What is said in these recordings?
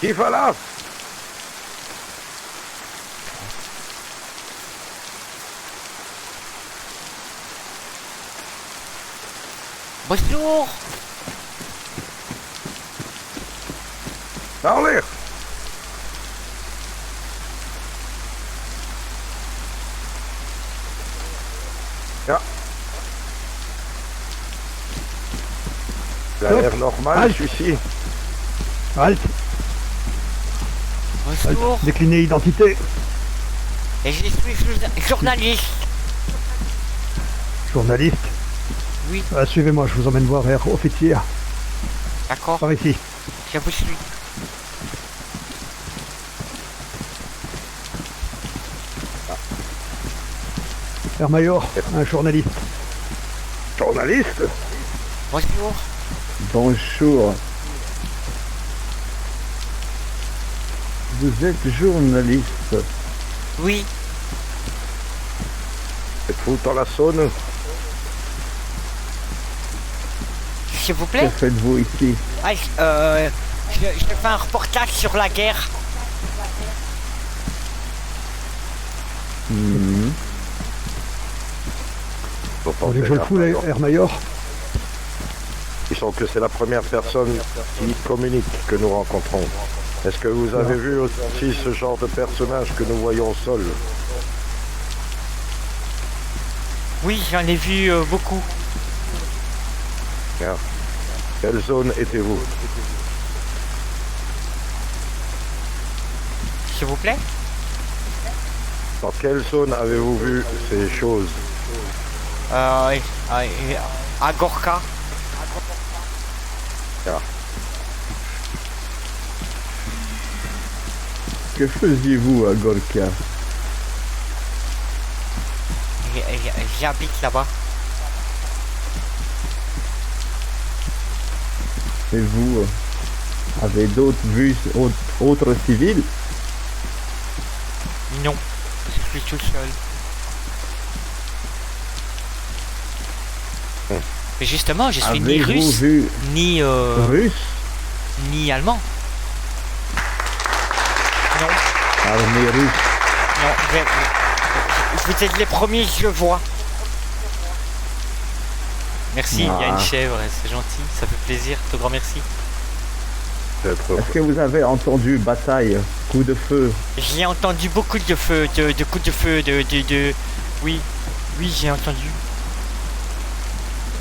Qui va là? Bonjour. Parlez. Ja. Il a l'air normal, celui-ci. Halt. Bonjour. Décliner identité. Et je suis journaliste. Journaliste. Oui, Suivez-moi, je vous emmène voir Air Officier. d'accord. Par ici. Je vous suis. Air Major, un journaliste. Journaliste? Bonjour. Bonjour. Vous êtes journaliste. Oui. Êtes-vous dans la Saône? S'il vous Que plaît. faites-vous ici? Ah, je fais un reportage sur la guerre. Mhm. Vous Vous voulez que je le foule, Air Major? Ils sont que c'est la première personne qui communique que nous rencontrons. Est-ce que vous avez vu aussi ce genre de personnage que nous voyons au sol? Oui, j'en ai vu beaucoup. Bien. Quelle zone étiez-vous? S'il vous plaît. Dans quelle zone avez-vous vu ces choses? À Gorka. Bien. Que faisiez-vous à Gorka? J'habite là-bas. Et vous avez d'autres vues autres civils? Non, je suis tout seul. Mais justement, je suis ni Avez-vous russe, vu ni russe? ni allemand. Non, Armée russe. non, vous êtes les premiers que je vois. Merci, il y a une Ah. chèvre, c'est gentil, ça fait plaisir, tout grand merci. Peut-être. Est-ce que vous avez entendu bataille, coup de feu? J'ai entendu beaucoup de feu, de coups de feu, Oui, oui, j'ai entendu.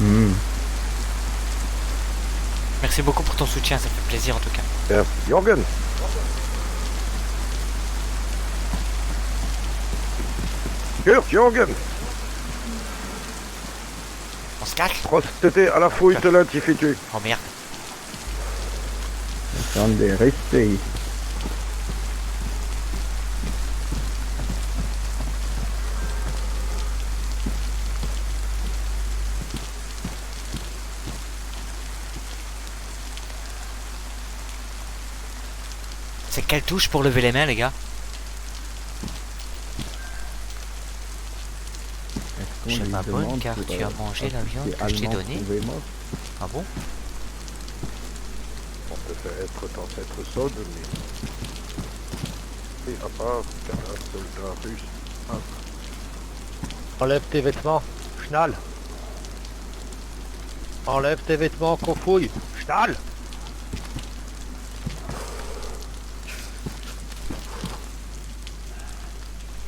Hmm. Merci beaucoup pour ton soutien, ça fait plaisir en tout cas. Bien. Jorgen. Kurt, Jorgen. On se cache? Procédez à la fouille de l'individu. Oh merde. Attendez, restez. C'est quelle touche pour lever les mains, les gars? Est-ce qu'on C'est lui pas bonne, demande car pour, tu as mangé la viande c'est que je t'ai allemand donnée. trouvez-moi? Ah bon? On peut être dans cette zone, mais... Et à part qu'un soldat russe... Enlève tes vêtements, Schnall. Enlève tes vêtements qu'on fouille, Schnall.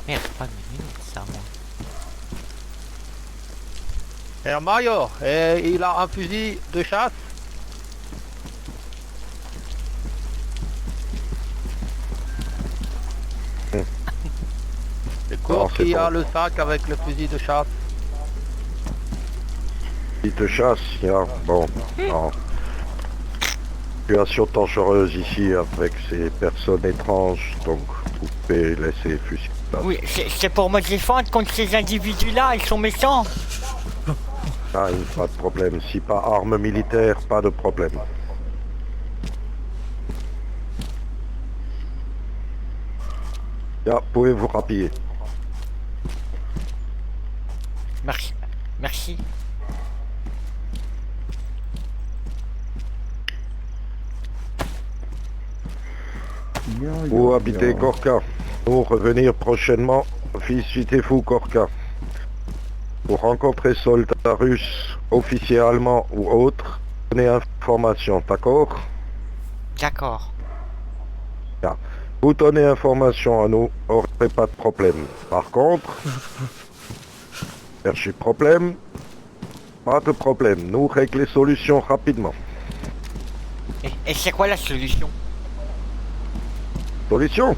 Merde, pas de minutes, ça, moi. Herr Major, et il a un fusil de chasse. C'est Non, quoi c'est qui a bon. le sac avec le fusil de chasse? Il te chasse, bien. Bon, non. Situation dangereuse ici avec ces personnes étranges, donc vous pouvez laisser fusil. Oui, c'est pour me défendre contre ces individus-là, ils sont méchants. Ah, pas de problème. Si pas arme militaire, pas de problème. Bien, pouvez-vous rappuyer. Merci. Merci. Où habitez Gorka? Pour revenir prochainement, visitez-vous Gorka. Pour rencontrer soldats russes, officiers allemands ou autres, donnez information, d'accord? D'accord. Vous donnez information à nous, aurez pas de problème. Par contre, cherchez problème, pas de problème. Nous règlons les solutions rapidement. Et c'est quoi la solution? Solution?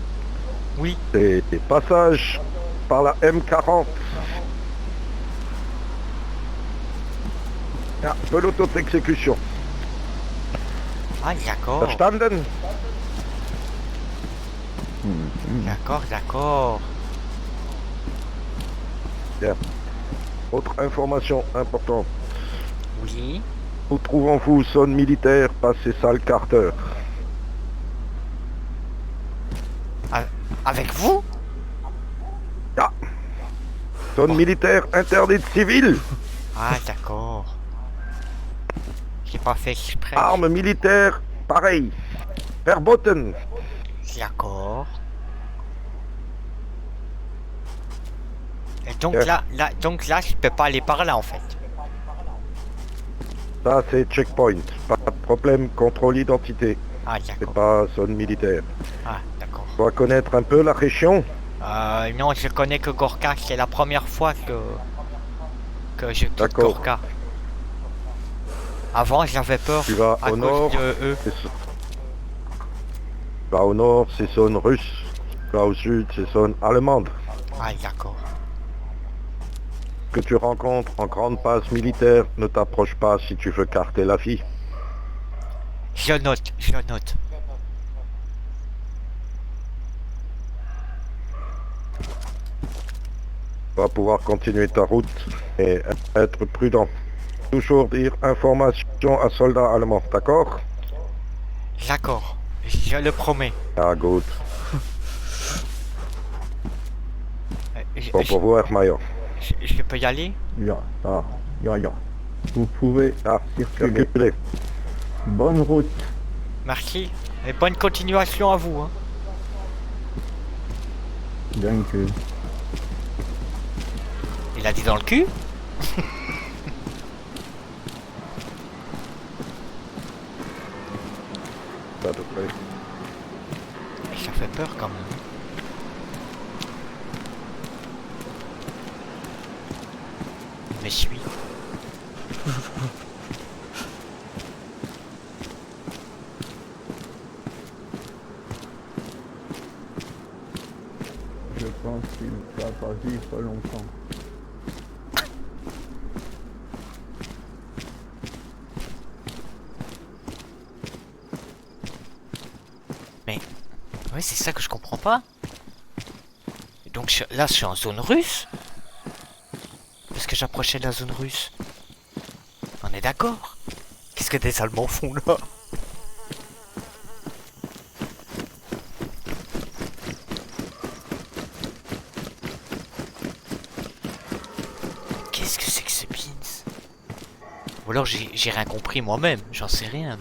Oui. C'est des passages par la M40. Ja, peloton d'exécution. Ah, d'accord. Verstanden? D'accord, d'accord. Autre information importante. Oui. Où trouvons-vous zone militaire passé salle Carter? Avec vous? Zone militaire interdite civile. Ah, d'accord. J'ai pas fait exprès. Armes militaires, pareil. Verboten. D'accord. Et donc Yeah. donc là, je peux pas aller par là en fait. Ça, c'est checkpoint. Pas de problème, contrôle d'identité. Ah, C'est d'accord. pas zone militaire. Ah, d'accord. Tu dois connaître un peu la région. Non, je connais que Gorka. C'est la première fois que je quitte D'accord. Gorka. Avant, j'avais peur Tu vas à au cause nord. de eux. Tu vas au nord, c'est zone russe. Tu vas au sud, c'est zone allemande. Ah, d'accord. Que tu rencontres en grande base militaire, ne t'approche pas si tu veux carter la vie. Je note, je note. Tu vas pouvoir continuer ta route et être prudent. Toujours dire information à soldats allemands, d'accord? D'accord. Je le promets. Ah, good. Je, Bon pour vous, Herr Mayer. je peux y aller? Ja, Vous pouvez Ah, circuler. circulez. Bonne route. Merci. Et bonne continuation à vous. Hein. Danke. Il a dit dans le cul? À peu près. Et ça fait peur quand même. Il me suit. Je pense qu'il ne va pas vivre longtemps. Oui, c'est ça que je comprends pas. Et donc là, je suis en zone russe. Parce que j'approchais de la zone russe. On est d'accord? Qu'est-ce que des Allemands font là? Qu'est-ce que c'est que ce beans? Ou alors j'ai rien compris moi-même, j'en sais rien.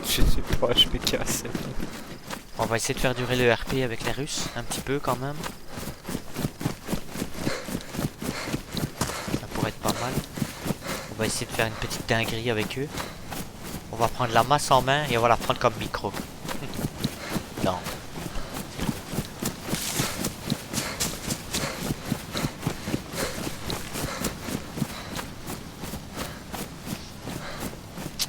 Je sais pas, je me casse. On va essayer de faire durer le RP avec les Russes, un petit peu quand même. Ça pourrait être pas mal. On va essayer de faire une petite dinguerie avec eux. On va prendre la masse en main et on va la prendre comme micro. Non.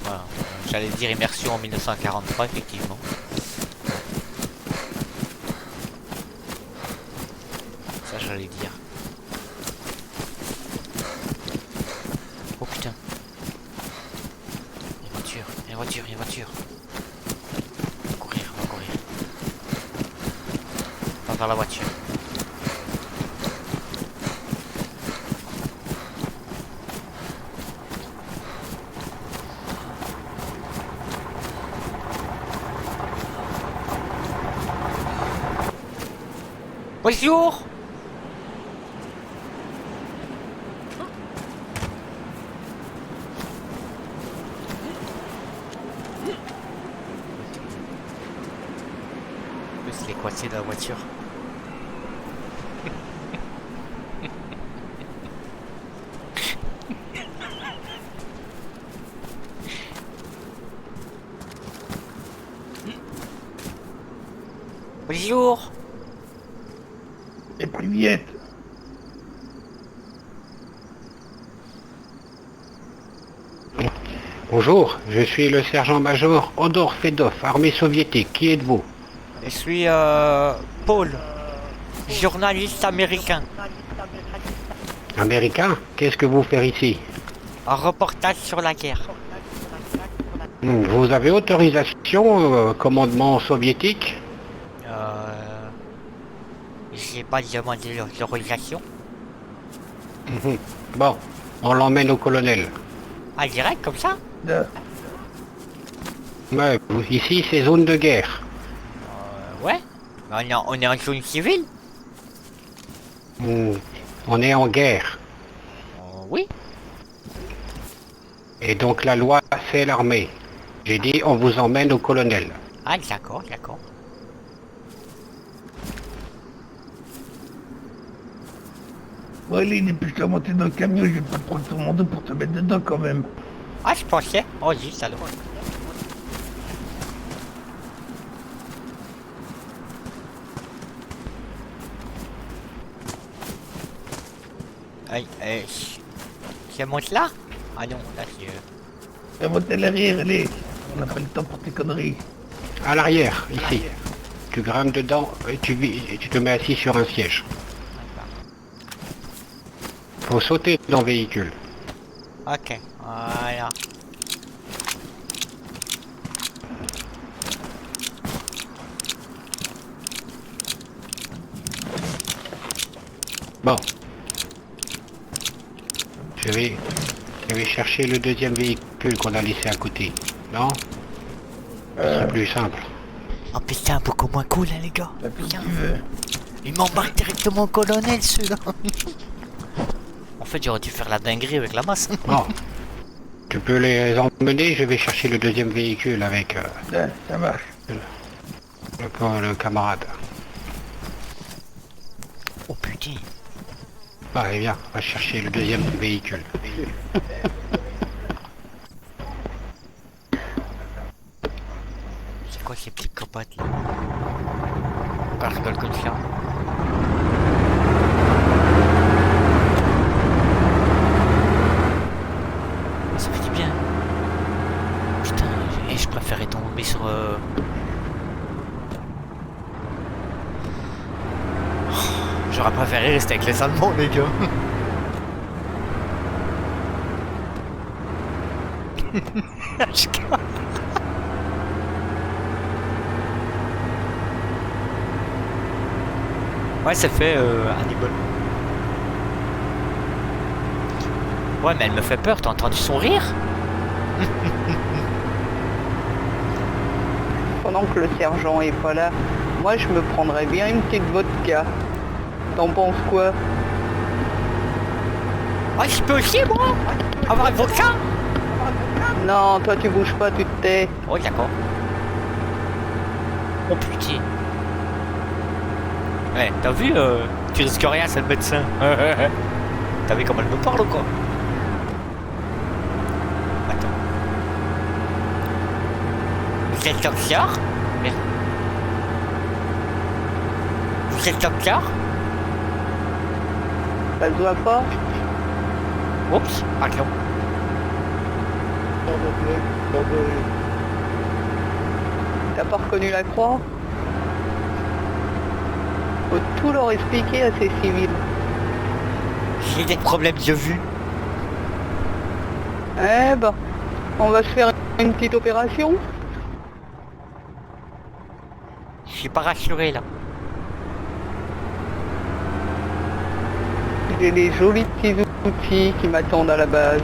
Voilà. J'allais dire immersion en 1943, effectivement. Ça, j'allais dire. Oh putain. Une voiture, une voiture, une voiture. On va courir, on va courir. On va vers la voiture. Bonjour. En plus, il est coincé dans la voiture. Bonjour. Et привет. Bonjour, je suis le sergent-major Odor Fedov, armée soviétique. Qui êtes-vous? Je suis Paul, journaliste américain. Américain? Qu'est-ce que vous faites ici? Un reportage sur la guerre. Vous avez autorisation, commandement soviétique? J'ai pas demandé l'autorisation. Bon, on l'emmène au colonel. Ah, direct comme ça? Ouais, ici c'est zone de guerre. Ouais. On est en zone civile? On est en guerre. Oui. Et donc la loi, c'est l'armée. J'ai dit, on vous emmène au colonel. Ah, d'accord, d'accord. Bon, allez, dépêche-toi à monter dans le camion, je vais pas te prendre tout le monde pour te mettre dedans quand même. Ah, je pensais. Oh, zut, salaud. Aïe, ça monte là? Ah non, là c'est... Fais monter à l'arrière, allez. On n'a pas le temps pour tes conneries. À l'arrière, ici. Tu grimpes dedans et tu te mets assis sur un siège. Faut sauter dans le véhicule. Ok, voilà. Bon. Je vais chercher le deuxième véhicule qu'on a laissé à côté. Non? C'est plus simple. Oh putain, beaucoup moins cool, hein, les gars. Putain. Tu veux. Il m'embarque directement au colonel, celui-là. En fait, j'aurais dû faire la dinguerie avec la masse. Bon. Tu peux les emmener, je vais chercher le deuxième véhicule avec Ouais, ça marche. le camarade. Oh putain. Allez, viens, on va chercher le deuxième véhicule. C'est quoi ces petits copotes là? Pourquoi je rigole comme ça? Ça fait du bien. Putain, je préférais tomber sur... J'aurais préféré rester avec les Allemands, les gars. Ouais, ça fait Hannibal. Ouais, mais elle me fait peur, t'as entendu son rire? Pendant que le sergent est pas là, moi je me prendrais bien une petite vodka. T'en penses quoi? Ah, je peux aussi, moi? Avoir un vodka? Non, toi tu bouges pas, tu te tais. Oh, d'accord. Oh putain. Ouais, t'as vu, tu risques rien, c'est le médecin. T'as vu comment elle me parle ou quoi? Attends. Vous êtes docteur? Merde. Vous êtes docteur? Ça se voit pas? Oups, pardon. T'as pas reconnu la croix? Faut tout leur expliquer à ces civils. J'ai des problèmes de vue. Eh ben, on va se faire une petite opération. Je suis pas rassuré là. J'ai des jolis petits outils qui m'attendent à la base.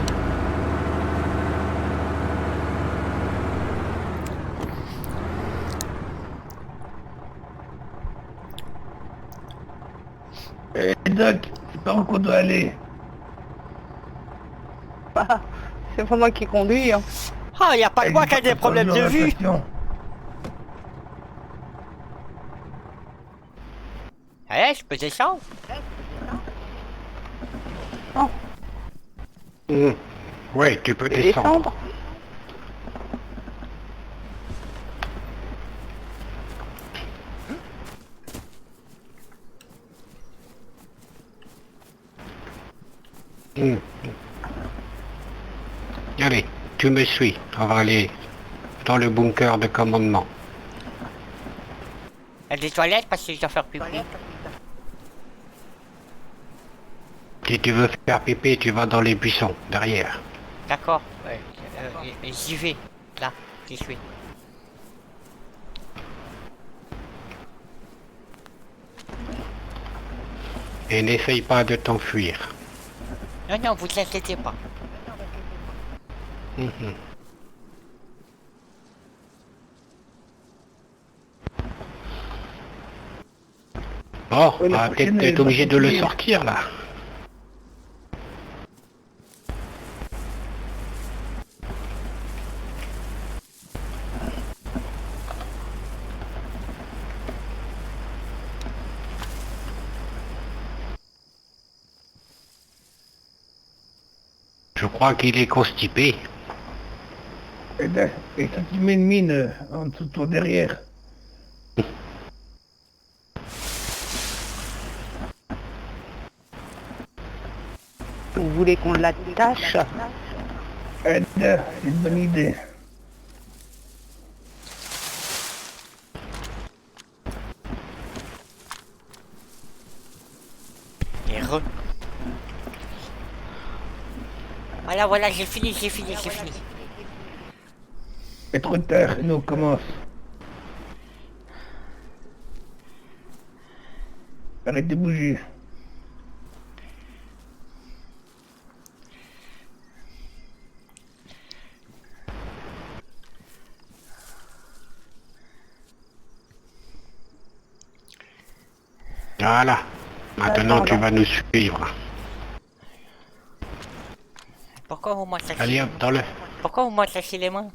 Eh Doc, c'est par où qu'on doit aller? Ah, c'est pas moi qui conduis, hein. Ah, y a pas que moi qui a des problèmes de vue. Eh, je peux descendre? Ouais, tu peux Tu peux descendre. descendre. Allez, tu me suis. On va aller dans le bunker de commandement. Il y a des toilettes parce que je dois faire pipi. Si tu veux faire pipi, tu vas dans les buissons, derrière. D'accord, ouais. J'y vais. Là, j'y suis. Et n'essaye pas de t'enfuir. Non, non, vous inquiétez pas. Bon, Ouais, on la va prochaine, peut-être elle être va obligé de le continuer. sortir là. Je crois qu'il est constipé. Et ça tu mets une mine en dessous de toi derrière. Vous voulez qu'on l'attache? C'est une bonne idée. Et re. Voilà, voilà, j'ai fini, j'ai fini, j'ai fini. Et trop tard, nous on commence. Arrête de bouger. Voilà. Maintenant, Attends, tu là. vas nous suivre. Pourquoi vous m'attachez? Allez hop, dans le... Pourquoi vous m'attachez les mains?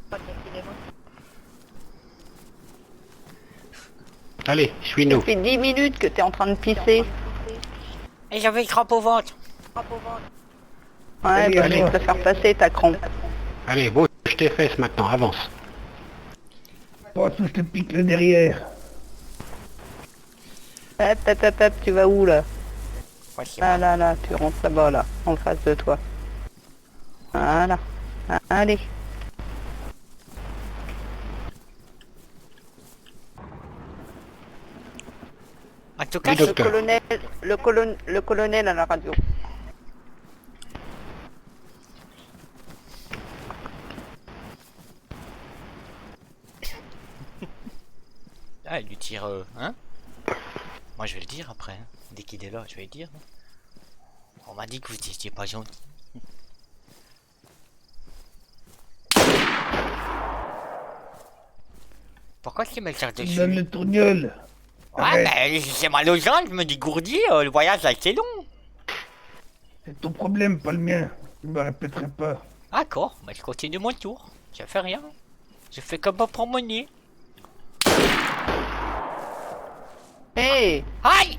Allez, Ça suis-nous. fait 10 minutes que t'es en train de pisser. Et j'avais une crampe au ventre. Ouais, Allez, bah, allez. je vais te la faire passer ta crampe. Allez, bouge tes fesses maintenant, avance. Bon, je te pique le derrière. Hop, hop, hop, hop, tu vas où là? Ouais, c'est Là, là, là, tu rentres là-bas, là, en face de toi. Voilà. Allez. En tout cas, Oui, je- docteur. Le colonel à la radio. ah, il lui tire, hein? Moi, je vais le dire après. Hein. Dès qu'il est là, je vais le dire. On m'a dit que vous étiez pas gentil. Pourquoi tu me tires dessus? Donne le tourniol. Ouais, Arrête. mais j'ai mal aux jambes, je me dégourdis, le voyage a été long. C'est ton problème, pas le mien. Je me répéterai pas. D'accord, mais je continue mon tour. Je fais rien. Je fais comme ma promener. Hé, Aïe!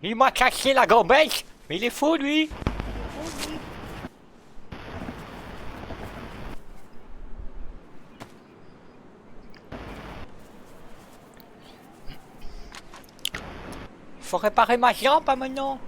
Il m'a cassé la gambette. Mais il est fou, lui. Faut réparer ma jambe, hein, maintenant.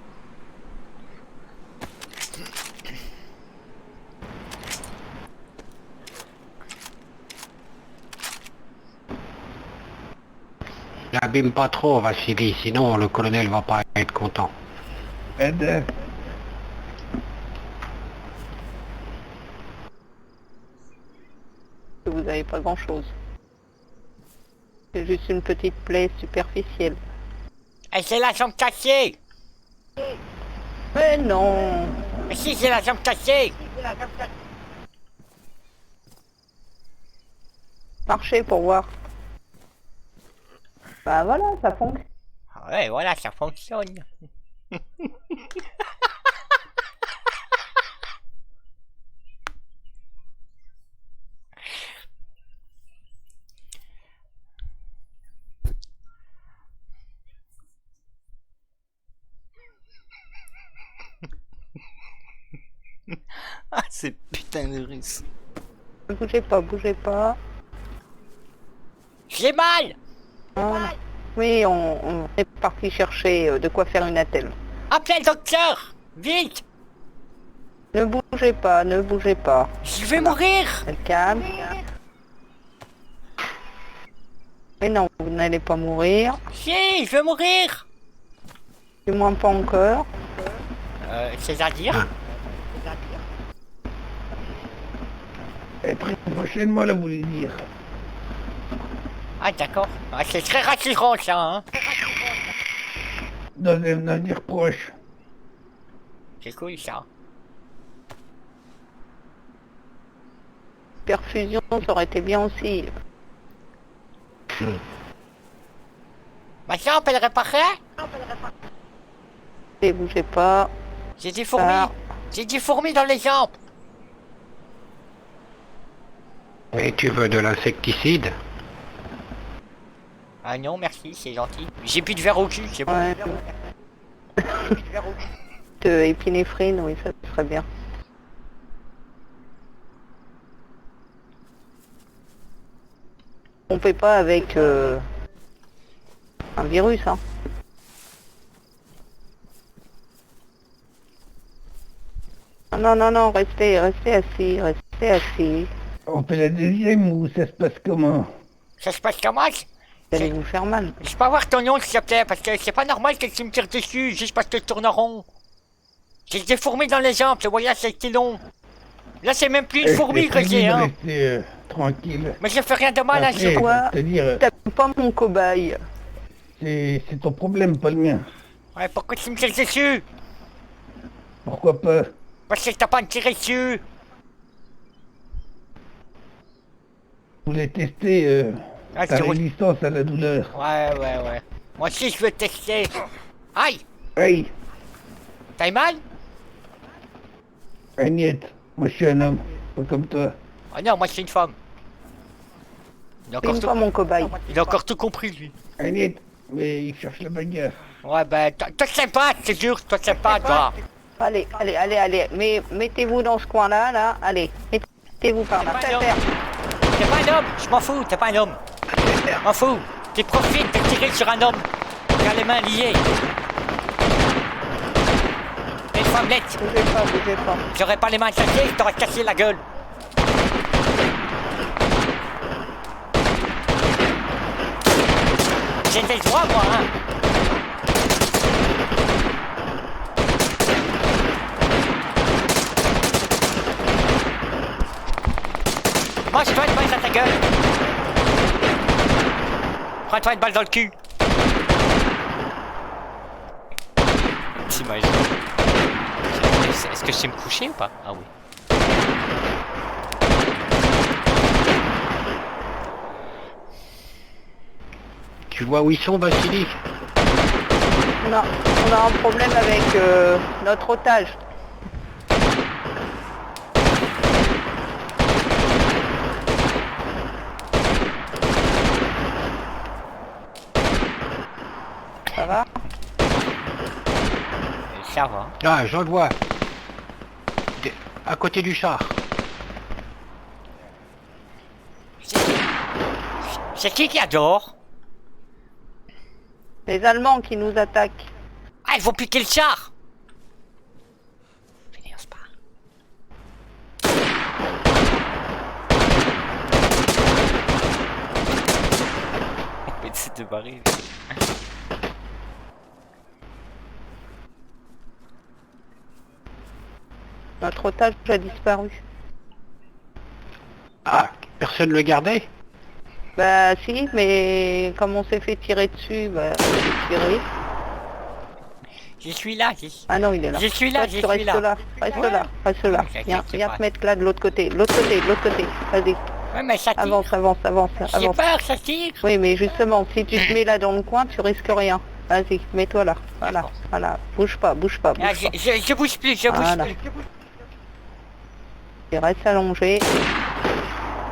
N'abîme pas trop, Vassili, sinon le colonel va pas être content. Aide. vous avez pas grand-chose. C'est juste une petite plaie superficielle. Et c'est la jambe cassée. Mais non. Mais si, c'est la jambe cassée. Marchez pour voir. Bah voilà, ça fonctionne. Ouais, voilà, ça fonctionne. C'est putain de russe. Bougez pas, bougez pas. J'ai mal. Voilà. Oui, on est parti chercher de quoi faire une attelle. Appelez le docteur. Vite. Ne bougez pas, ne bougez pas. Je vais mourir. Calme. Mais non, vous n'allez pas mourir. Si, je vais mourir. Du moins pas encore. C'est-à-dire Et très prochainement, là, vous voulez dire. Ah d'accord. Ah, c'est très rassurant ça, hein. Dans un avenir proche. C'est cool ça. Perfusion, ça aurait été bien aussi. Maintenant on peut le réparer. Et bougez pas. J'ai des fourmis. Ah. J'ai des fourmis dans les jambes. Et tu veux de l'insecticide? Ah non merci, c'est gentil. J'ai plus de verre au cul, c'est bon. Ouais. De épinéphrine, oui, ça serait bien. On fait pas avec un virus, hein. Non, non, non, restez assis, restez assis. On fait la deuxième ou ça se passe comment? Ça se passe comment? Vous allez vous faire mal. Je peux avoir ton nom s'il te plaît, parce que c'est pas normal que tu me tires dessus juste parce que je tourne en rond. J'ai des fourmis dans les jambes, le voyage a été long. Là c'est même plus une fourmi que j'ai, hein. Restez tranquille. Mais je fais rien de mal, hein, Après, c'est quoi? c'est-à-dire, T'aimes pas mon cobaye. c'est ton problème, pas le mien. Ouais, pourquoi tu me tires dessus? Pourquoi pas? Parce que t'as pas à me tirer dessus. Vous voulez tester Ah, ta c'est vrai. résistance à la douleur. Ouais. Moi aussi je veux tester. Aïe! Hey, T'as eu mal? Agnette, moi je suis un homme, pas comme toi. Ah non, moi je suis une femme. Il a encore, T'aimes tout... pas mon cobaye. Il a encore tout compris lui. Agnette, mais il cherche la bagarre. Ouais ben, toi c'est pas, c'est dur, toi c'est pas, toi. Allez, mais mettez-vous dans ce coin-là, là, allez, mettez-vous par là. T'es pas un homme. T'es pas un homme, je m'en fous, t'es pas un homme. M'en fous. Tu profites de tirer sur un homme. Il a les mains liées. T'es une femmelette. Bougez pas. J'aurais pas les mains cassées, je t'aurais cassé la gueule. J'ai des droits, moi, hein. Mange-toi une balle dans ta gueule. Prends-toi une balle dans le cul. T'imagines. Est-ce que je sais me coucher ou pas? Ah oui. Tu vois où ils sont, Vassili? On a un problème avec notre otage. Ça va? Ça va. Ah, je le vois. À côté du char. C'est qui adore? Les Allemands qui nous attaquent. Ah, ils vont piquer le char. Venez, on se parle. On va essayer de barrer. Notre otage a disparu. Ah, personne le gardait? Bah si, mais comme on s'est fait tirer dessus, bah on s'est tiré. Je suis là, Ah non, il est là. Je suis là, Toi, je tu suis restes là. là. Reste là. Ok, Viens c'est pas- te mettre là de l'autre côté. De l'autre côté. Vas-y. Ouais, mais ça tire. Avance. J'ai peur, ça tire. Oui, mais justement, si tu te mets là dans le coin, tu risques rien. Vas-y, mets-toi là. Voilà. Bouge pas. Ah, je bouge plus, je bouge Voilà. plus. Tu restes allongé.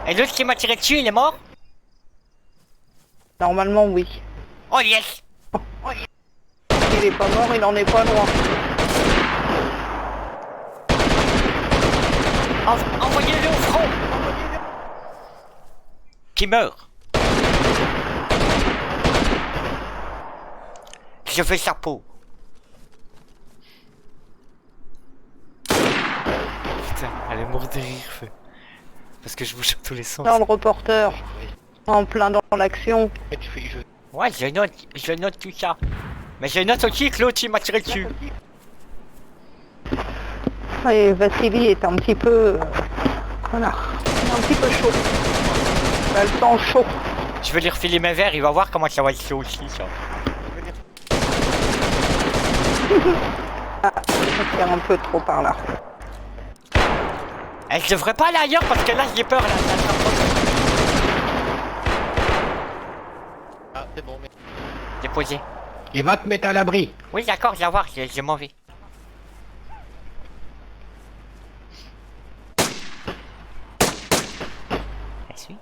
Et l'autre qui m'a tiré dessus, il est mort? Normalement, oui. Oh yes. Il est pas mort, il en est pas loin. Envoyez-le au front. Qui meurt. Je veux sa peau. Putain, elle est morte de rire, feu. Parce que je bouge dans tous les sens. Dans le reporter, en plein dans l'action. Ouais, je note tout ça. Mais je note aussi que l'autre il m'a tiré dessus. Et Vassili est un petit peu... voilà, il est un petit peu chaud. Il a le temps chaud. Je veux lui refiler mes verres, il va voir comment ça va être chaud aussi, ça. Ah, ça tire un peu trop par là. Je devrais pas aller ailleurs parce que là j'ai peur là. Ah, c'est bon, mais... Déposé. Il va te mettre à l'abri. Oui d'accord, je vais voir, je m'en vais. Elle suit.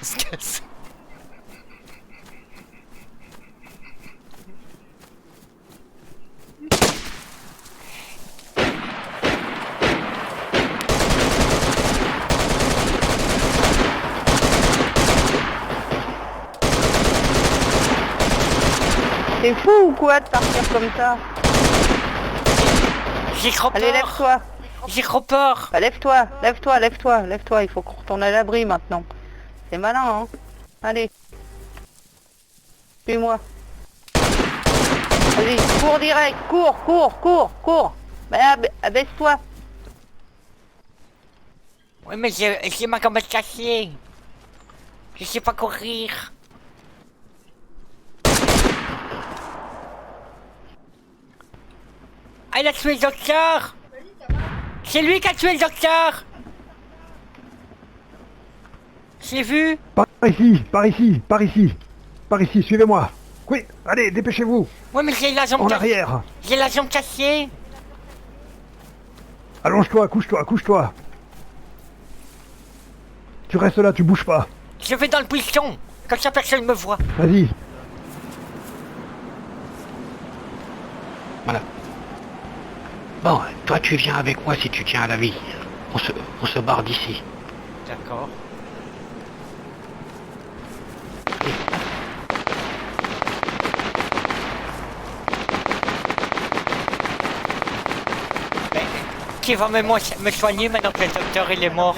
Se casse. T'es fou ou quoi de partir comme ça? J'ai trop peur. Allez, lève-toi. J'ai trop peur. Bah, lève-toi, lève-toi, lève-toi, lève-toi. Il faut qu'on retourne à l'abri maintenant. C'est malin, hein? Allez. Suis-moi. Vas-y, cours direct, cours. Bah, abaisse-toi. Oui mais j'ai ma gambe cassée. Je sais pas courir. Ah, il a tué le docteur. C'est lui qui a tué le docteur. J'ai vu. Par ici, suivez-moi. Oui, allez, dépêchez-vous. Oui mais j'ai la jambe En cassée. arrière. J'ai la jambe cassée. Allonge-toi, couche-toi. Tu restes là, tu bouges pas. Je vais dans le buisson. Comme ça personne me voit. Vas-y. Voilà. Bon, toi tu viens avec moi si tu tiens à la vie. On se barre d'ici. D'accord. Mais qui va me soigner maintenant que le docteur il est mort?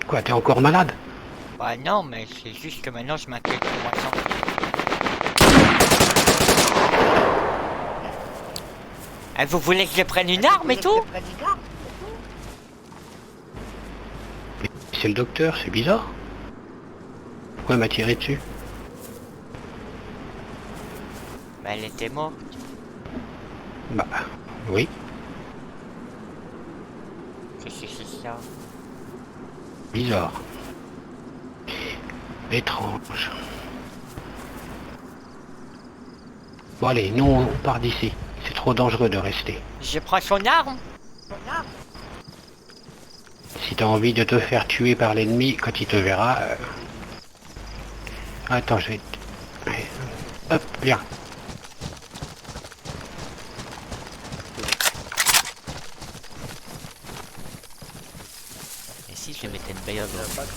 Quoi, t'es encore malade? Bah non, mais c'est juste que maintenant je m'inquiète pour moi santé. Eh, vous voulez que je prenne une arme et tout? C'est le docteur, c'est bizarre. Pourquoi il m'a tiré dessus? Bah elle était morte. Bah, oui. Qu'est-ce que c'est ça? Bizarre. Étrange. Bon allez, nous on part d'ici. C'est trop dangereux de rester. Je prends son arme? Si t'as envie de te faire tuer par l'ennemi quand il te verra... Attends, je vais... Hop, viens. Et si je mettais une bailleuse dans le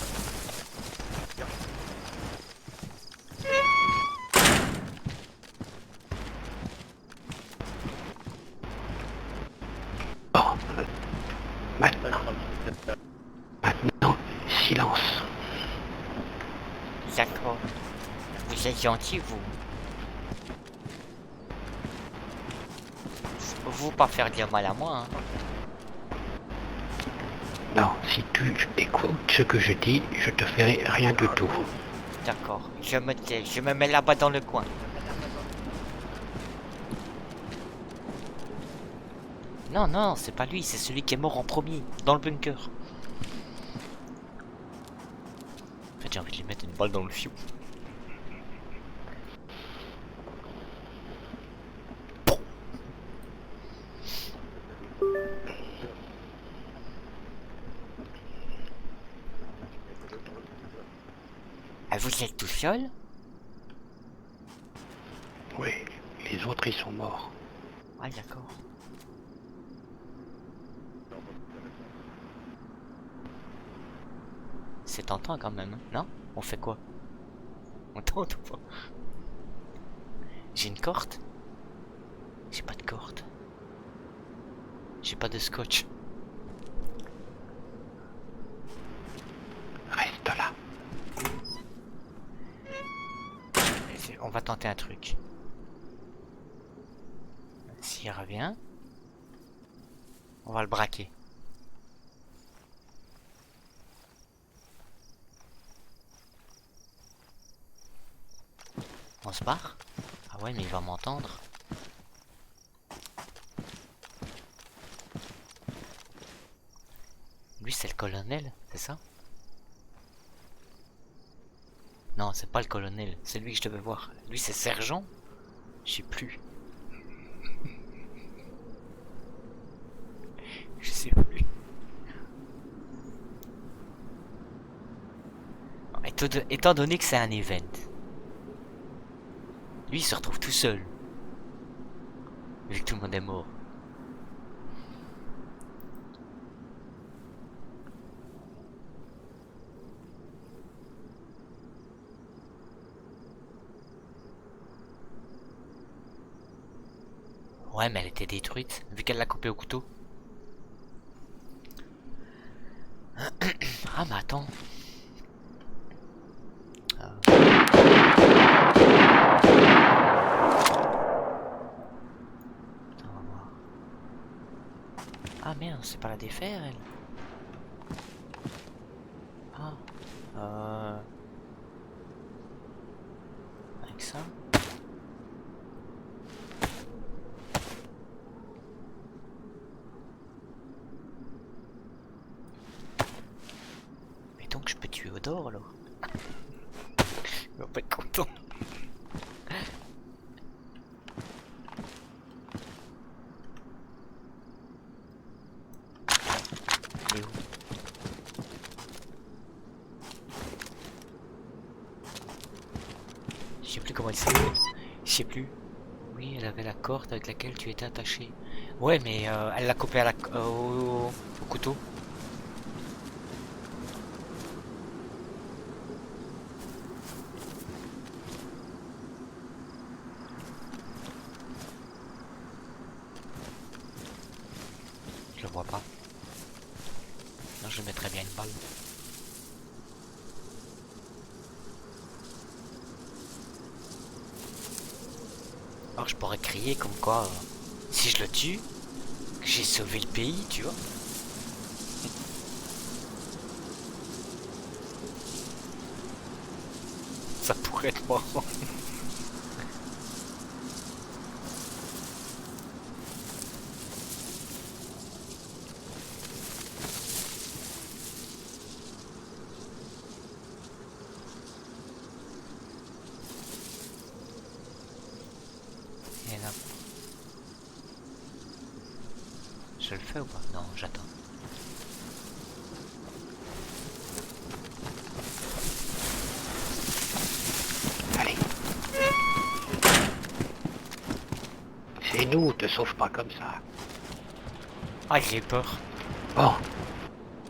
Bon. Maintenant, silence. D'accord. Vous êtes gentil, vous. Vous pas faire dire mal à moi, hein. Non, si tu écoutes ce que je dis, je te ferai rien du tout. D'accord. Je me tais. Je me mets là-bas dans le coin. Non, non, c'est pas lui, c'est celui qui est mort en premier, dans le bunker. En fait, j'ai envie de lui mettre une balle dans le fiou. Ah, vous êtes tout seul? Oui, les autres ils sont morts. Ah, d'accord. C'est tentant quand même, hein, non? On fait quoi? On tente ou pas? J'ai une corde? J'ai pas de corde. J'ai pas de scotch. Reste là. On va tenter un truc. S'il revient, on va le braquer. On se barre? Ah ouais, mais il va m'entendre. Lui, c'est le colonel, c'est ça? Non, c'est pas le colonel, c'est lui que je devais voir. Lui, c'est sergent? Je sais plus. Je sais plus. Étant donné que c'est un event, lui il se retrouve tout seul. Vu que tout le monde est mort. Ouais, mais elle était détruite, vu qu'elle l'a coupée au couteau. Ah, mais attends. Attends, on va voir. Ah merde, c'est pas la défaire, elle. Ah. Avec ça. Donc je peux tuer Odor alors. Il va pas être content. Il est où? Je sais plus comment elle s'appelle. Je sais plus. Oui, elle avait la corde avec laquelle tu étais attaché. Ouais, mais elle l'a coupé à au couteau. Je le vois pas. Non, je mettrais bien une balle. Alors je pourrais crier comme quoi, si je le tue, que j'ai sauvé le pays, tu vois. Ça pourrait être marrant. Et là. Je le fais ou pas? Non, j'attends. Allez. C'est nous, te sauve pas comme ça. Ah, j'ai peur. Bon.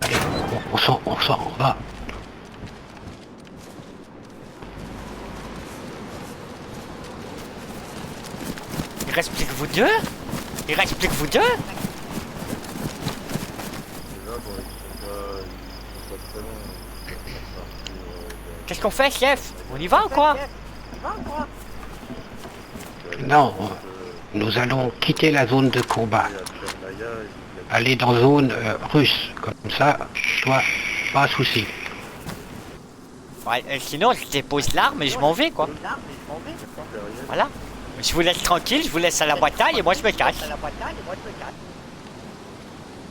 Allez, on va. Il reste plus que vous deux? Il reste plus que vous deux? Qu'est-ce qu'on fait, chef? On y va ou quoi? Non, nous allons quitter la zone de combat. Aller dans zone russe, comme ça, toi, pas de souci. Ouais, sinon je dépose l'arme et je m'en vais quoi. Voilà. Je vous laisse tranquille, je vous laisse à la bataille et moi je me cache.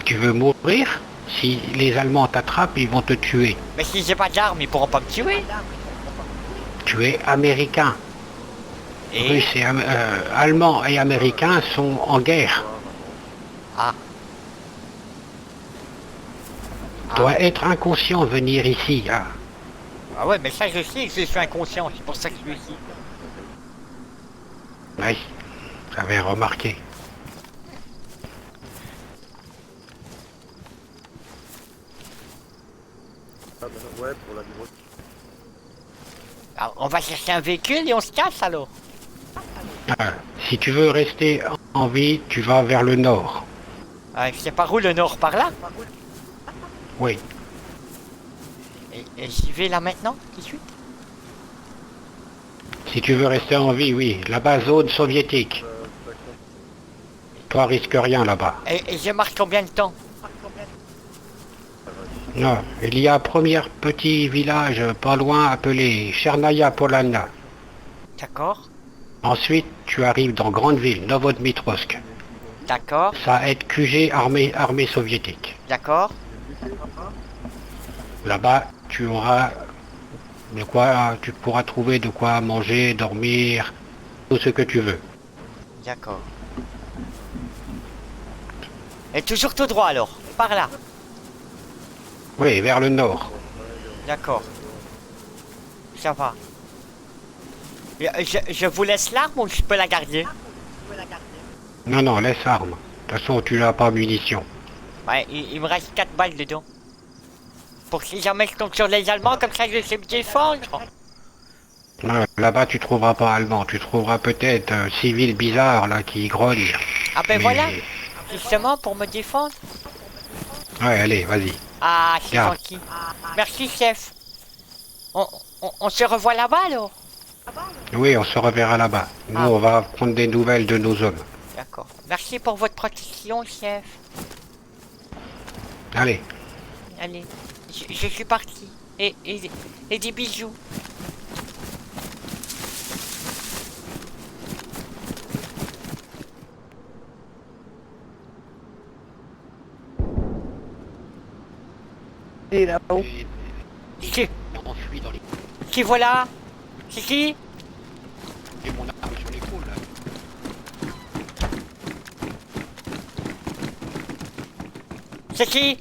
Tu veux mourir? Si les Allemands t'attrapent, ils vont te tuer. Mais si j'ai pas d'armes, ils pourront pas me tuer. Tu es américain. Et... Russes et Allemands et Américains sont en guerre. Ah. Tu dois être inconscient venir ici. Hein. Ah ouais, mais ça je sais que je suis inconscient, c'est pour ça que je suis ici. Oui, j'avais remarqué. Ouais, pour la grosse. Alors, on va chercher un véhicule et on se casse alors. Si tu veux rester en vie, tu vas vers le nord. C'est par où le nord? Par là? Oui. Et j'y vais là maintenant, tout de suite? Si tu veux rester en vie, oui. Là-bas, zone soviétique. Toi, risque rien là-bas. Et je marche combien de temps? Non, il y a un premier petit village pas loin appelé Chernaya Polana. D'accord. Ensuite, tu arrives dans grande ville, Novodmitrovsk. D'accord. Ça aide QG armée soviétique. D'accord. Là-bas, tu auras de quoi, tu pourras trouver de quoi manger, dormir, tout ce que tu veux. D'accord. Et toujours tout droit alors, par là. Oui, vers le nord. D'accord. Ça va. Je vous laisse l'arme ou je peux la garder? Non, non, laisse arme. De toute façon, tu n'as pas munitions. Ouais, il me reste 4 balles dedans. Pour que si jamais je tombe sur les Allemands, comme ça je sais me défendre. Là-bas, tu trouveras pas allemand. Tu trouveras peut-être un civil bizarre là qui grogne. Ah ben Mais- voilà, justement pour me défendre. Ouais, allez, vas-y. Ah, c'est Garde. gentil. Merci, chef. On se revoit là-bas alors? Oui, on se reverra là-bas. Nous, Ah. on va prendre des nouvelles de nos hommes. D'accord. Merci pour votre protection, chef. Allez. Allez, je suis parti. Et des bisous. Et là-haut. Enfui dans les... Qui voilà? C'est qui? J'ai mon arme sur l'épaule. C'est qui?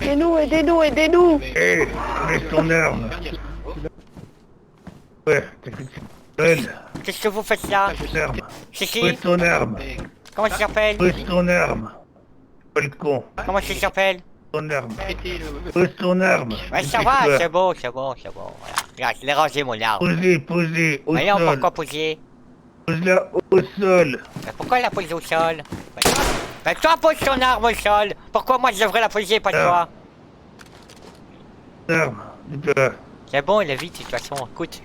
Aidez-nous, aidez-nous, aidez-nous! Hé, laisse ton arme. Ouais, t'as cru que c'est seul. Qu'est-ce que vous faites là? Ton arme. C'est qui? Laisse ton arme. Comment ça s'appelle? Laisse ton arme. Pas le con. Comment ça s'appelle? Ton arme. Laisse ton arme. Ouais, ça va, c'est bon, c'est bon, c'est bon. Voilà. Regarde, je l'ai rangé mon arme. Posez, au Voyons, sol. pourquoi poser? Pose-la au sol. Mais pourquoi la poser au sol? Ben toi pose ton arme au sol. Pourquoi moi je devrais la poser, pas toi? Arme. Dis-toi. C'est bon, il est vite de toute façon. Écoute.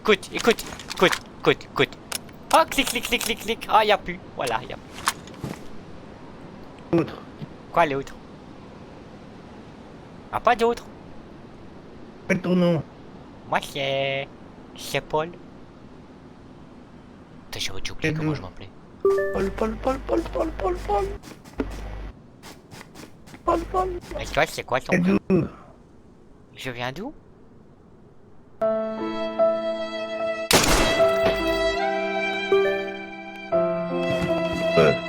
Oh, clic. Ah, y'a plus. Voilà, y'a plus. Autre. Quoi l'autre? Ah, pas d'autre. Quel ton nom? Moi c'est... C'est Paul. Putain, j'aurais dû oublier comment je m'appelais. Paul. Et toi, c'est quoi ton Et nom? d'où? Je viens d'où?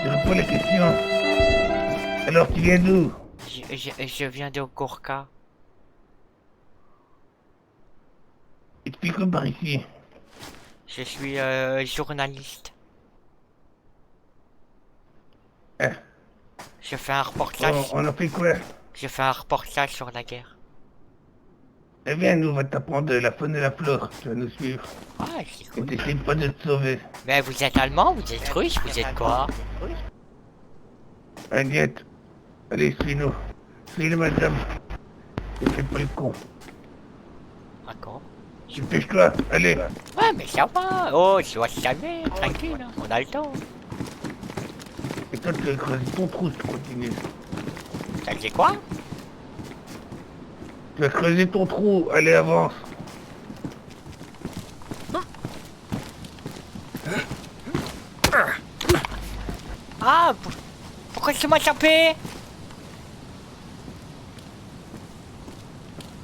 Je réponds à la question. Alors tu viens d'où? Je viens de Gorka. Et tu fais quoi par ici? Je suis journaliste. Eh, Je fais un reportage. on en fait quoi? Je fais un reportage sur la guerre. Eh bien, nous, on va t'apprendre la faune et la flore. Tu vas nous suivre. Ah, c'est Et cool. t'essayes pas de te sauver. Mais vous êtes allemand, vous êtes russe, vous êtes quoi? Agnette, allez, suis-nous. Suis-le, madame. Ne fais pas le con. D'accord. Dépêche-toi, allez. Ouais, mais ça va. Oh, je dois se calmer, tranquille, hein. On a le temps. Et toi, tu vas creuser ton trou si tu continues. Ça dit quoi? Tu vas creuser ton trou, allez, avance. Ah, pourquoi tu m'as tapé?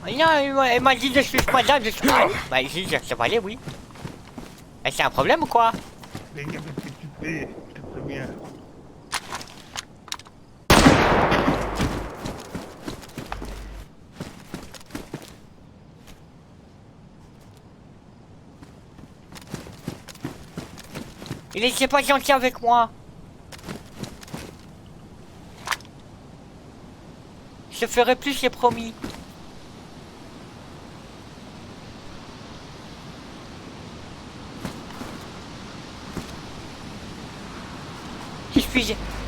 Non, elle m'a dit de suivre madame, je suis... Bah ici, ça va aller, oui. Et c'est un problème ou quoi? Les gars, qu'est-ce que tu fais? Je te préviens. Il était pas gentil avec moi. Je ferai plus, j'ai promis.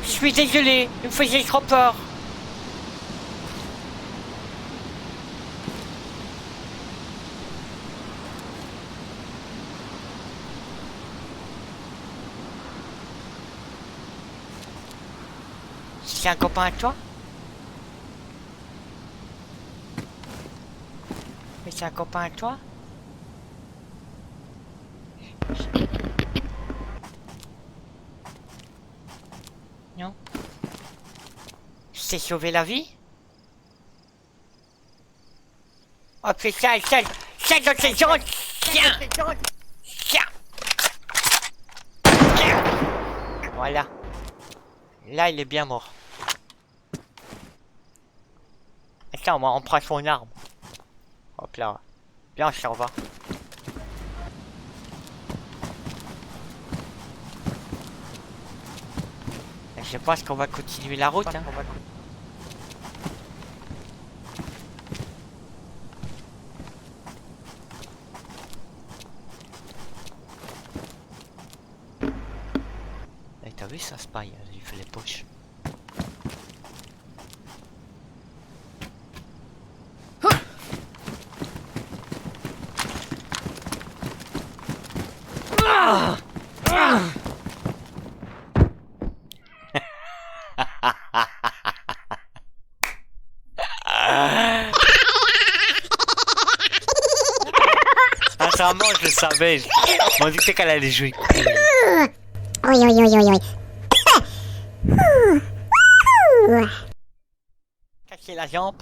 Je suis désolé, il me faisait trop peur. C'est un copain avec toi? Mais c'est un copain avec toi? Non? Je t'ai sauvé la vie? Oh putain, ça dans tes jambes! Tiens! Tiens! Tiens! Voilà. Là, il est bien mort. Attends, on prend son arme. Hop là. Bien, on s'en va. Je pense qu'on va continuer la route. Hein. T'as vu ça, Spy? Il fait les poches. Sincèrement, je le savais. On dit qu'elle allait jouer. Oui, oui, oui, oui, oui. Cacher la jambe.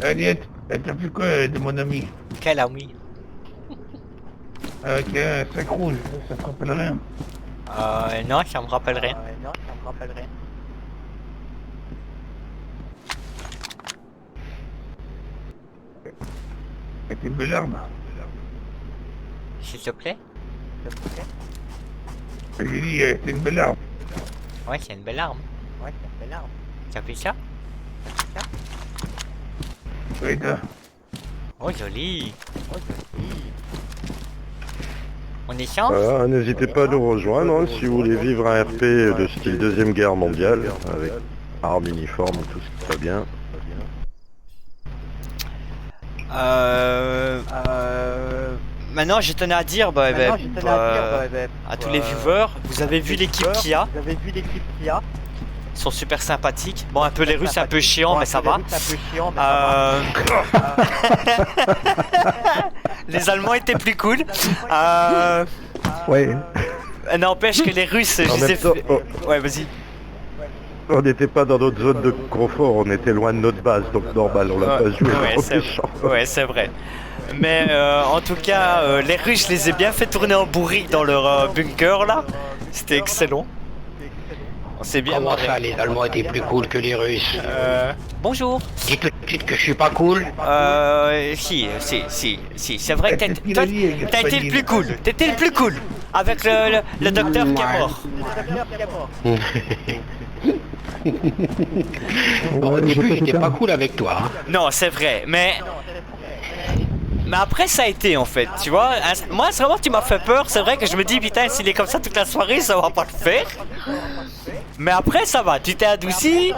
Aliette, t'as fait quoi de mon ami? Quel ami? Avec un sac rouge, ça te rappelle rien? Non, ça me rappelle rien. Avec une belle arme. S'il te plaît? J'ai dit, c'est une belle arme. Ouais, c'est une belle arme. T'as vu ça? Oui, toi. Oh, joli. On échange? Voilà, n'hésitez pas à nous rejoindre hein, si vous voulez vivre un RP de style Deuxième Guerre mondiale, avec armes, uniformes, tout ce qui va bien. Maintenant, je tenais à dire à tous les viewers, vous avez vu l'équipe qu'il y a. Ils sont super sympathiques. Bon, un peu les Russes, un peu chiants, mais ça va. Les Allemands étaient plus cool. Ouais. N'empêche que les Russes, je les ai fait... Ouais, vas-y. On n'était pas dans notre zone de confort, on était loin de notre base, donc normal, on l'a pas joué. Ouais, c'est vrai. Mais en tout cas, les Russes, je les ai bien fait tourner en bourrique dans leur bunker là. C'était excellent. On s'est bien Comment marré. ça, les Allemands étaient plus cool que les Russes? Bonjour. Dites tout de suite que je suis pas cool. Si, c'est vrai que t'as été le plus cool. T'étais le plus cool. Avec le docteur qui est mort. Bon, au début, j'étais pas cool avec toi. Hein. Non, c'est vrai, mais après ça a été en fait, tu vois. Moi, c'est vraiment tu m'as fait peur. C'est vrai que je me dis putain, s'il est comme ça toute la soirée, ça va pas le faire. Mais après ça va, tu t'es adouci.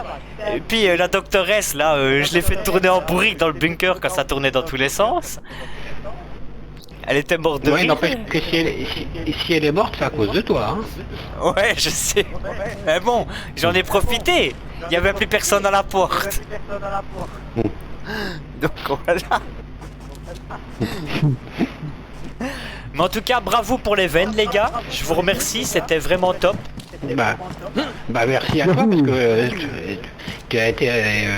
Et puis la doctoresse là, je l'ai fait tourner en bourrique dans le bunker quand ça tournait dans tous les sens. Elle était morte de Ouais, rire. n'empêche que si elle est morte, c'est à cause de toi. Hein. Ouais, je sais. Mais bon, j'en ai profité. Il y avait plus personne à la porte. Donc voilà. Mais en tout cas, bravo pour les veines, les gars. Je vous remercie, c'était vraiment top. Bah merci à toi parce que tu as été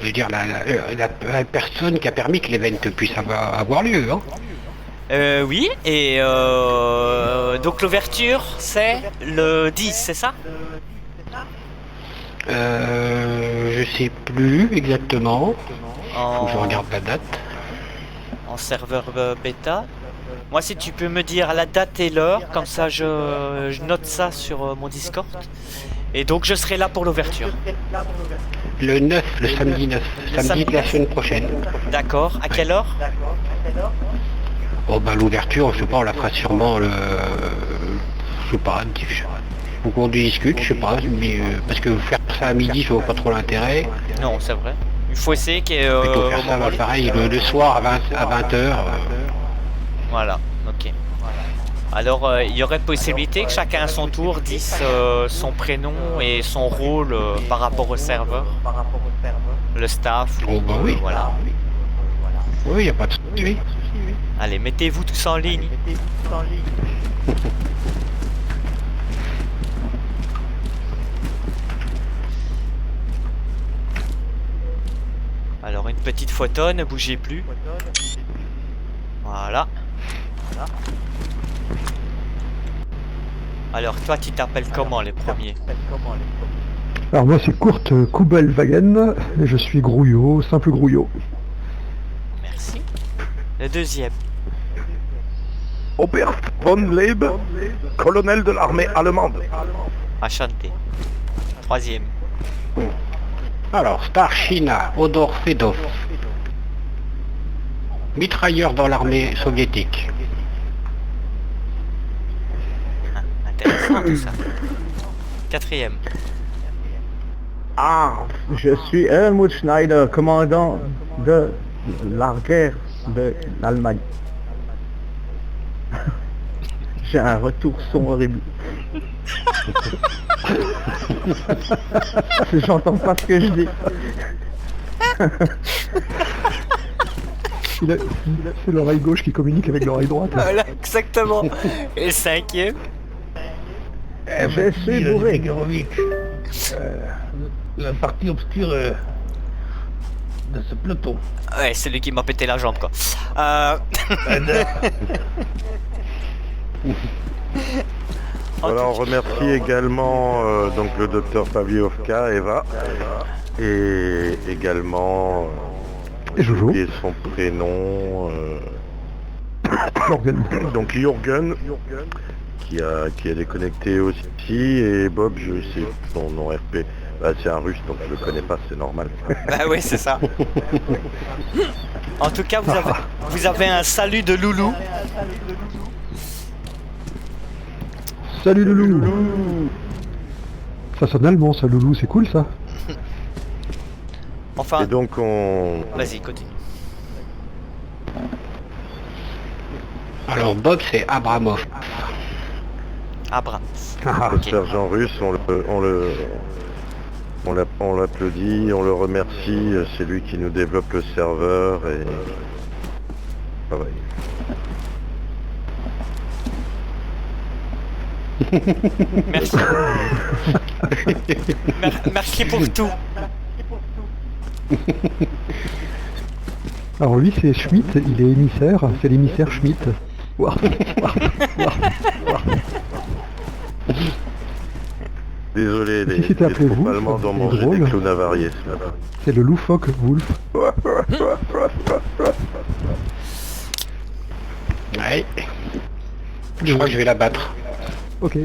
Je veux dire, la personne qui a permis que l'événement puisse avoir lieu. Hein. Oui, et donc l'ouverture, c'est le 10, c'est ça? Je sais plus exactement. Faut que je regarde la date. En serveur bêta. Moi, si tu peux me dire la date et l'heure, comme ça je note ça sur mon Discord. Et donc je serai là pour l'ouverture. Le 9, le samedi 9. Samedi de la semaine prochaine. D'accord, à quelle heure? Oh bah l'ouverture, je sais pas, on la fera sûrement le... Je sais pas, faut qu'on discute, je sais pas, mais, parce que faire ça à midi, je vois pas trop l'intérêt. Non, c'est vrai. Il faut essayer qu'il y ait... Plutôt faire ça, pareil, le soir à 20h. Voilà, ok. Alors, il y aurait possibilité que chacun à son tour dise son prénom et son rôle par rapport au serveur, le staff. Oh bah oui. Voilà. Oui, y a pas de souci. Allez, mettez-vous tous en ligne. Alors, une petite photo, ne bougez plus. Voilà. Alors, toi, tu t'appelles comment les premiers? Alors moi c'est Kurt Kubelwagen, et je suis Grouillot, simple Grouillot. Merci. Le deuxième. Oberst von Leib, colonel de l'armée allemande. Enchanté. Troisième. Alors, Starshina Odor Fedov. Mitrailleur dans l'armée soviétique. Ah, intéressant tout ça. Quatrième. Ah, je suis Helmut Schneider, commandant de la guerre de l'Allemagne. J'ai un retour son horrible. J'entends pas ce que je dis. C'est l'oreille gauche qui communique avec l'oreille droite. Voilà, exactement. Et le cinquième. Je suis bourré. La partie obscure de ce peloton. Ouais, c'est lui qui m'a pété la jambe, quoi. Voilà, on remercie également donc le docteur Pavliovka, Eva, et également Et Jojo. oublié son prénom, Jorgen. donc Jürgen, qui a déconnecté aussi, et Bob, je sais son nom RP. Bah, c'est un russe, donc je le connais pas, c'est normal. Bah oui, c'est ça. En tout cas, vous avez un salut de Loulou. Salut Loulou. Ça sonne allemand ça Loulou, c'est cool ça. Enfin, Et donc on... vas-y, continue. Alors Bob, c'est Abramov. Abrams. Le Ok. sergent russe, on l'applaudit, on le remercie, c'est lui qui nous développe le serveur et... Travail. Merci. Merci pour tout. Alors lui c'est Schmitt, il est émissaire, c'est l'émissaire Schmitt. Ouah, ouah, ouah, ouah. Désolé, Si c'était appelé troupes Wolf, allemandes ont c'est mangé drôle. des clowns avariés ce matin. C'est le loufoque Wolf. Ouais. Je crois que je vais la battre. Ok.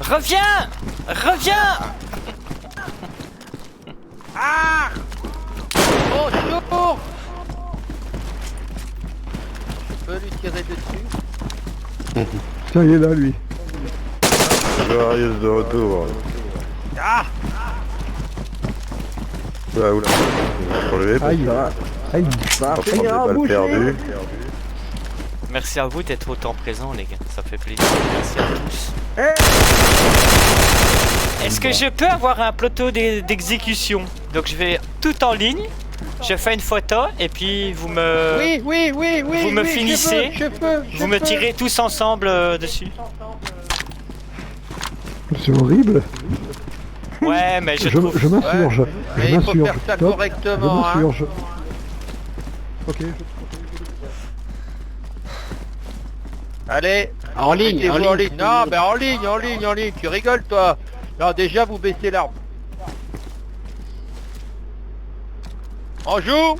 Reviens. Reviens. Ah. Oh, chaud! Je peux lui tirer dessus? Tiens, il est là lui. Glorious de retour. Ah. Ah, oula. Pour le Aïe. Aïe. Ça on finira pas en le boucher. perdu. Merci à vous d'être autant présents, les gars. Ça fait plaisir. Merci à tous. Est-ce que je peux avoir un plateau d'exécution? Donc je vais tout en ligne. Je fais une photo et puis vous me... Oui, Vous me finissez. Je peux. Vous me tirez tous ensemble dessus. C'est horrible. Ouais, mais je Je m'insurge. Mais Je il faut m'insurge. faire ça Stop. correctement, Je hein. m'insurge. Ok. Allez, En ligne, mettez-vous en en ligne. ligne. Non, ben en ligne, tu rigoles toi. Non, déjà vous baissez l'arme. On joue.